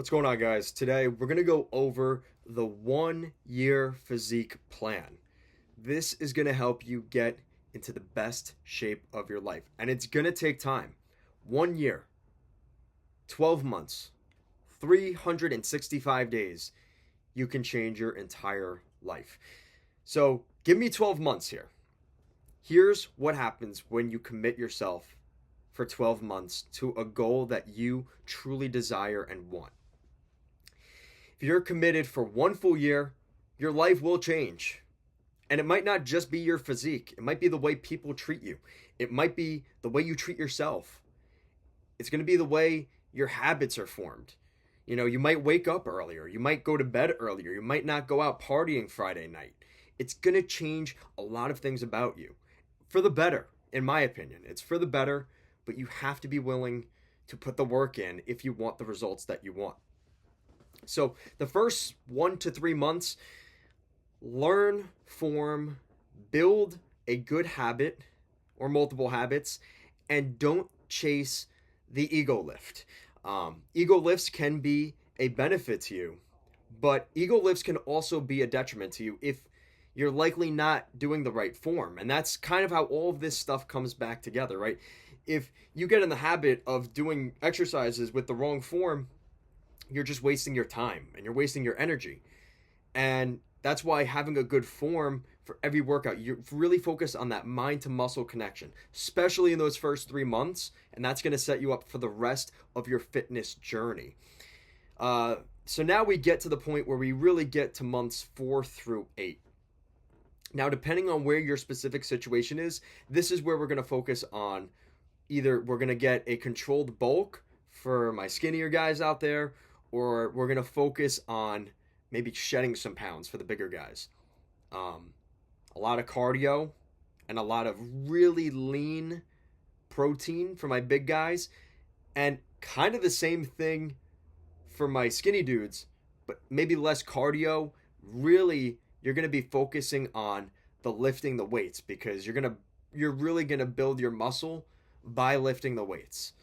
What's going on, guys? Today we're going to go over the 1 year physique plan. This is going to help you get into the best shape of your life, and it's going to take time. 1 year, 12 months, 365 days, you can change your entire life. So give me 12 months here. Here's what happens when you commit yourself for 12 months to a goal that you truly desire and want. If you're committed for 1 full year, your life will change. And it might not just be your physique, it might be the way people treat you, it might be the way you treat yourself. It's going to be the way your habits are formed. You might wake up earlier, you might go to bed earlier, you might not go out partying Friday night. It's going to change a lot of things about you for the better, in my opinion. It's for the better, but you have to be willing to put the work in if you want the results that you want. So the first 1 to 3 months, learn, form, build a good habit or multiple habits, and don't chase the ego lift. Ego lifts can be a benefit to you, but ego lifts can also be a detriment to you if you're likely not doing the right form. And that's kind of how all of this stuff comes back together, right? If you get in the habit of doing exercises with the wrong form, you're just wasting your time and you're wasting your energy. And that's why having a good form for every workout, you really focus on that mind to muscle connection, especially in those first 3 months. And that's going to set you up for the rest of your fitness journey. So now we get to the point where we really get to months 4 through 8. Now, depending on where your specific situation is, this is where we're going to focus on. Either we're going to get a controlled bulk for my skinnier guys out there, or we're going to focus on maybe shedding some pounds for the bigger guys. A lot of cardio and a lot of really lean protein for my big guys, and kind of the same thing for my skinny dudes, but maybe less cardio. Really, you're going to be focusing on the lifting the weights, because you're really going to build your muscle by lifting the weights.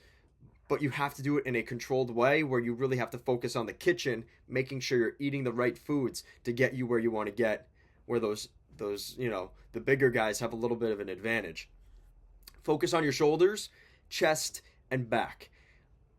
But you have to do it in a controlled way where you really have to focus on the kitchen, making sure you're eating the right foods to get you where you want to get, where those the bigger guys have a little bit of an advantage. Focus on your shoulders, chest, and back.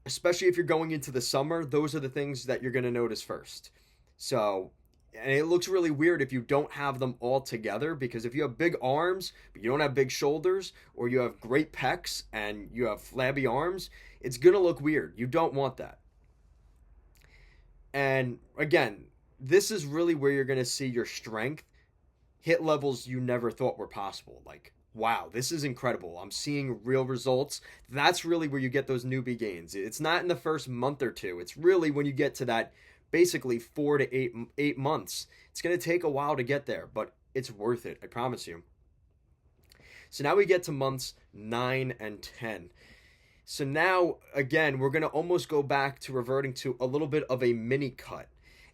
Especially if you're going into the summer, those are the things that you're going to notice first. So, and it looks really weird if you don't have them all together, because if you have big arms but you don't have big shoulders, or you have great pecs and you have flabby arms, it's going to look weird. You don't want that. And again, this is really where you're going to see your strength hit levels you never thought were possible. Like, wow, this is incredible. I'm seeing real results. That's really where you get those newbie gains. It's not in the first month or two. It's really when you get to that basically 4 to 8 months. It's going to take a while to get there, but it's worth it. I promise you. So now we get to months 9 and 10. So now, again, we're going to almost go back to reverting to a little bit of a mini cut.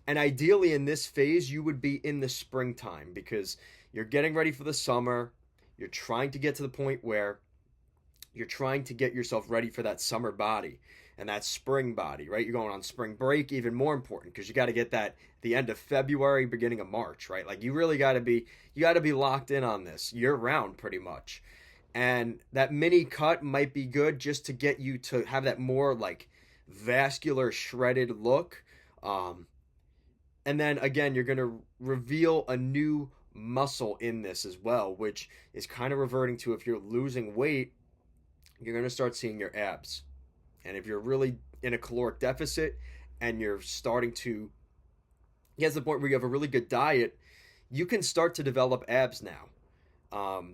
And ideally in this phase, you would be in the springtime, because you're getting ready for the summer. You're trying to get to the point where you're trying to get yourself ready for that summer body and that spring body, right? You're going on spring break, even more important, because you got to get that the end of February, beginning of March, right? Like, you really got to be locked in on this year round pretty much. And that mini cut might be good just to get you to have that more like vascular shredded look. And then again, you're going to reveal a new muscle in this as well, which is kind of reverting to, if you're losing weight, you're going to start seeing your abs. And if you're really in a caloric deficit and you're starting to get to the point where you have a really good diet, you can start to develop abs now.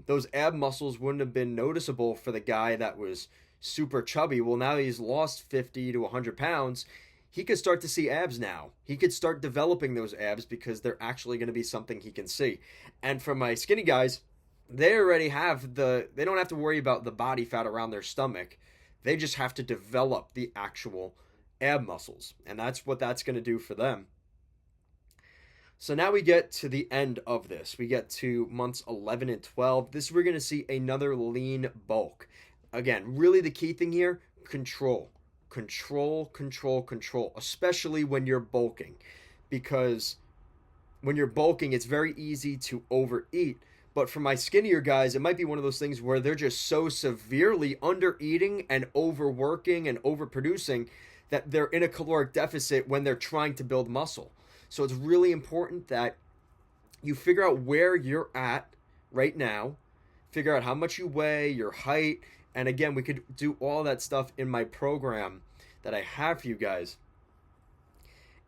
Those ab muscles wouldn't have been noticeable for the guy that was super chubby. Well, now he's lost 50 to 100 pounds. He could start to see abs now. He could start developing those abs because they're actually going to be something he can see. And for my skinny guys, they already have they don't have to worry about the body fat around their stomach. They just have to develop the actual ab muscles. And that's what that's going to do for them. So now we get to the end of this. We get to months 11 and 12. This, we're going to see another lean bulk. Again, really the key thing here, control. control, control, control, especially when you're bulking. Because when you're bulking, it's very easy to overeat. But for my skinnier guys, it might be one of those things where they're just so severely under eating and overworking and overproducing that they're in a caloric deficit when they're trying to build muscle. So it's really important that you figure out where you're at right now, figure out how much you weigh, your height, and again, we could do all that stuff in my program that I have for you guys.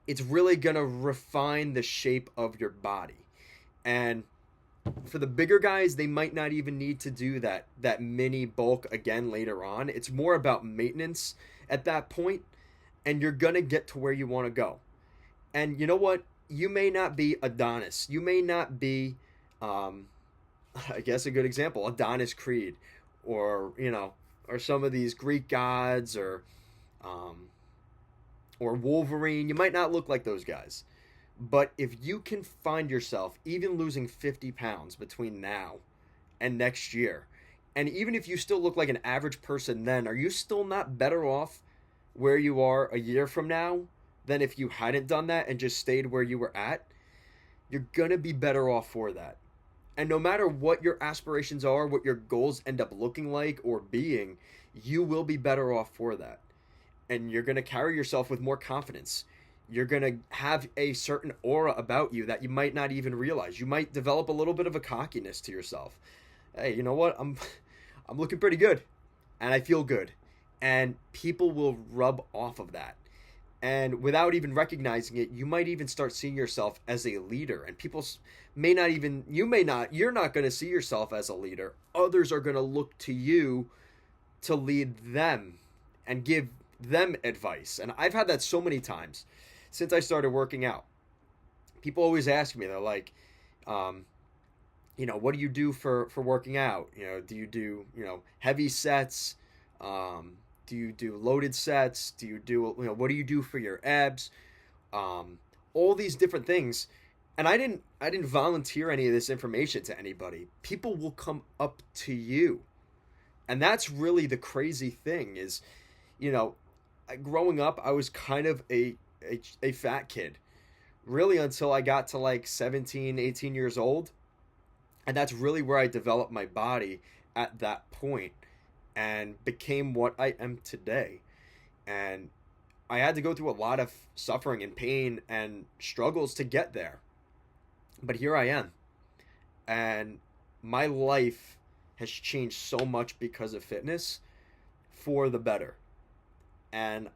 It's really going to refine the shape of your body. And for the bigger guys, they might not even need to do that mini bulk again later on. It's more about maintenance at that point, and you're going to get to where you want to go. And you know what? You may not be Adonis. You may not be, I guess a good example, Adonis Creed, or, or some of these Greek gods, or Wolverine. You might not look like those guys. But if you can find yourself even losing 50 pounds between now and next year, and even if you still look like an average person then, are you still not better off where you are a year from now than if you hadn't done that and just stayed where you were at? You're going to be better off for that. And no matter what your aspirations are, what your goals end up looking like or being, you will be better off for that. And you're going to carry yourself with more confidence. You're going to have a certain aura about you that you might not even realize. You might develop a little bit of a cockiness to yourself. Hey, you know what? I'm looking pretty good, and I feel good. And people will rub off of that. And without even recognizing it, you might even start seeing yourself as a leader. And people you're not going to see yourself as a leader. Others are going to look to you to lead them and give them advice. And I've had that so many times since I started working out. People always ask me, they're like, what do you do for working out? Do you do, heavy sets? Do you do loaded sets? Do you do, what do you do for your abs? All these different things. And I didn't volunteer any of this information to anybody. People will come up to you. And that's really the crazy thing is, growing up, I was kind of a fat kid, really, until I got to like 17, 18 years old. And that's really where I developed my body at that point and became what I am today. And I had to go through a lot of suffering and pain and struggles to get there. But here I am. And my life has changed so much because of fitness for the better. And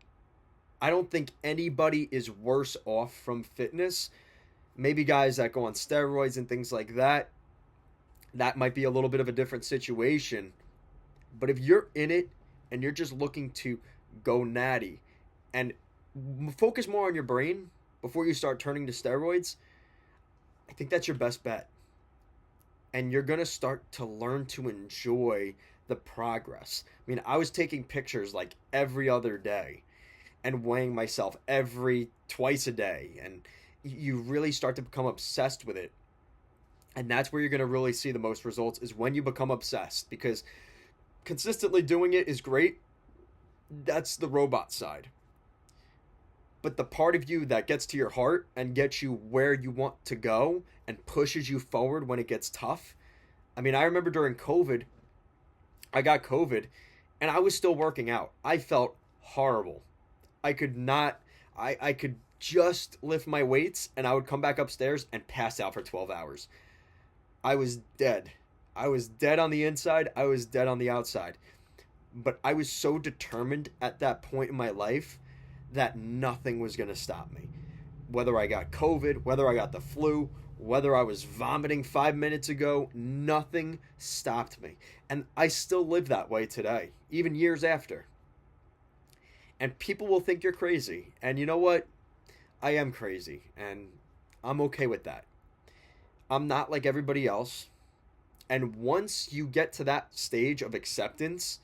I don't think anybody is worse off from fitness. Maybe guys that go on steroids and things like that, that might be a little bit of a different situation. But if you're in it and you're just looking to go natty and focus more on your brain before you start turning to steroids, I think that's your best bet. And you're going to start to learn to enjoy the progress. I mean, I was taking pictures like every other day and weighing myself twice a day. And you really start to become obsessed with it. And that's where you're going to really see the most results, is when you become obsessed. Because consistently doing it is great. That's the robot side. But the part of you that gets to your heart and gets you where you want to go and pushes you forward when it gets tough. I mean, I remember during COVID, I got COVID and I was still working out. I felt horrible. I could just lift my weights and I would come back upstairs and pass out for 12 hours. I was dead. I was dead on the inside. I was dead on the outside. But I was so determined at that point in my life that nothing was going to stop me. Whether I got COVID, whether I got the flu, whether I was vomiting 5 minutes ago, nothing stopped me. And I still live that way today, even years after. And people will think you're crazy. And you know what? I am crazy, and I'm okay with that. I'm not like everybody else. And once you get to that stage of acceptance,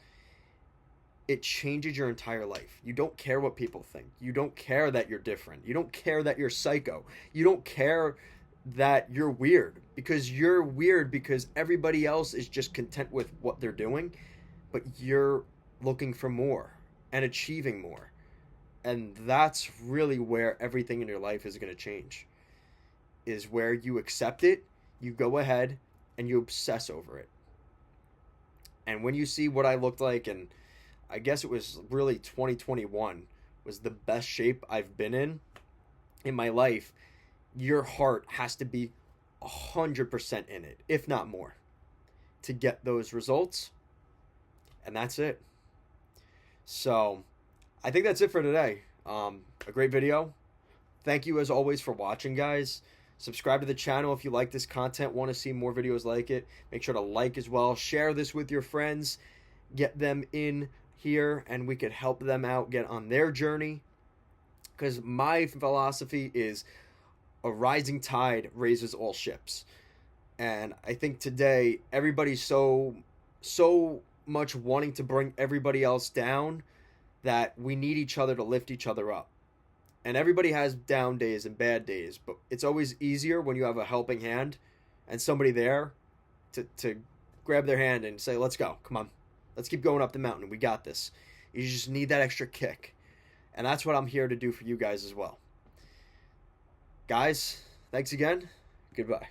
it changes your entire life. You don't care what people think. You don't care that you're different. You don't care that you're psycho. You don't care that you're weird, because you're weird because everybody else is just content with what they're doing, but you're looking for more and achieving more. And that's really where everything in your life is going to change. Is where you accept it, you go ahead and you obsess over it. And when you see what I looked like, and I guess it was really 2021 was the best shape I've been in my life, your heart has to be 100% in it, if not more, to get those results. And that's it. So I think that's it for today. A great video. Thank you as always for watching, guys. Subscribe to the channel if you like this content, want to see more videos like it. Make sure to like as well. Share this with your friends. Get them in here and we could help them out get on their journey. Because my philosophy is a rising tide raises all ships. And I think today everybody's so much wanting to bring everybody else down that we need each other to lift each other up. And everybody has down days and bad days, but it's always easier when you have a helping hand and somebody there to grab their hand and say, let's go, come on, let's keep going up the mountain, we got this. You just need that extra kick. And that's what I'm here to do for you guys as well. Guys, thanks again. Goodbye.